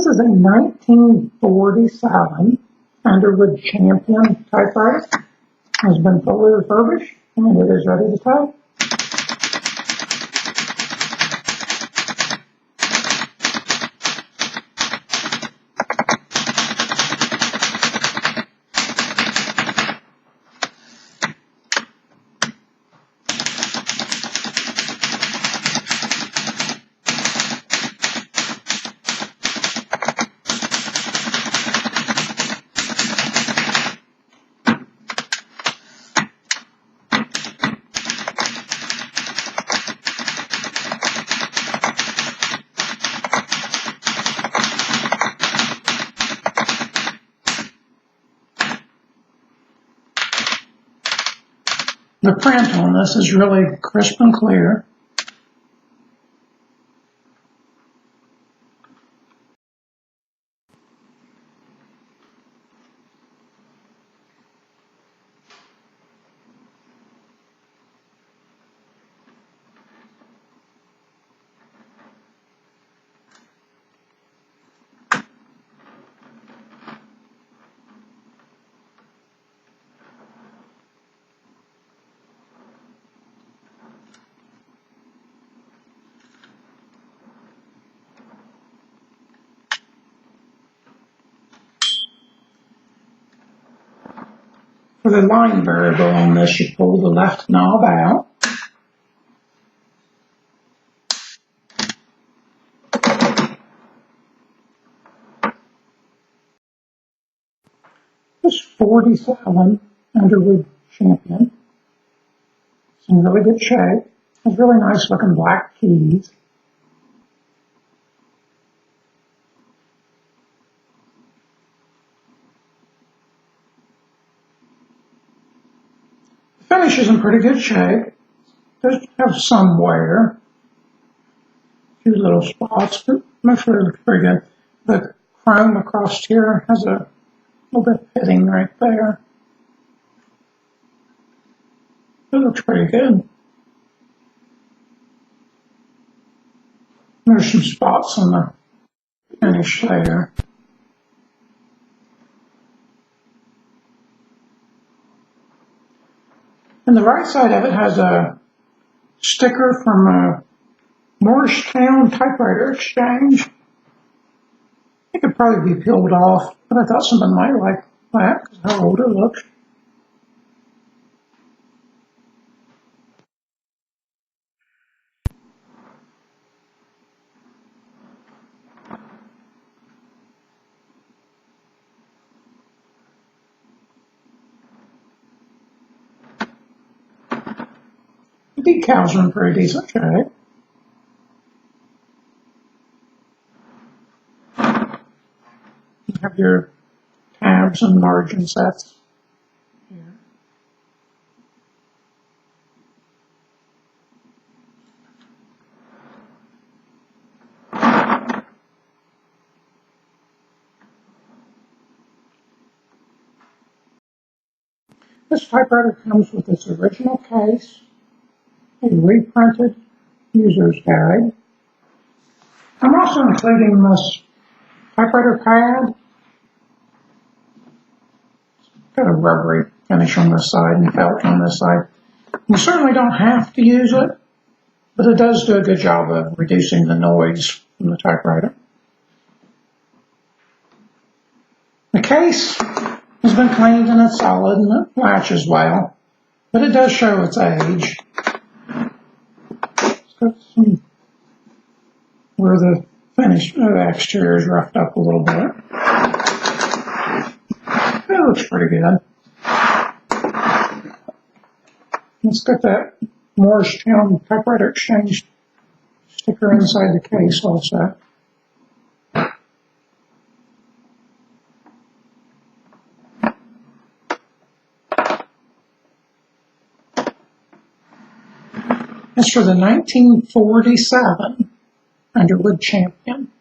This is a 1947 Underwood Champion typewriter. It has been fully refurbished and it is ready to type. The print on this is really crisp and clear. For the line variable on this, you pull the left knob out. This 47 Underwood Champion. It's in really good shape. Has really nice looking black keys. The finish is in pretty good shape. Does have some wear. A few little spots, but mostly it looks pretty good. The chrome across here has a little bit of pitting right there. It looks pretty good. There's some spots on the finish there. And the right side of it has a sticker from a Morristown Typewriter Exchange. It could probably be peeled off, but I thought someone might like that because of how old it looks. The decals are in pretty decent shape. You have your tabs and margin sets here. This typewriter comes with its original case, a reprinted user's guide. I'm also including this typewriter pad. It's got a rubbery finish on this side and felt on this side. You certainly don't have to use it, but it does do a good job of reducing the noise from the typewriter. The case has been cleaned and it's solid and it latches well, but it does show its age. It's got some where the finish of the exterior is roughed up a little bit. It looks pretty good. It's got that Morristown Typewriter Exchange sticker inside the case also. As for the 1947 Underwood Champion,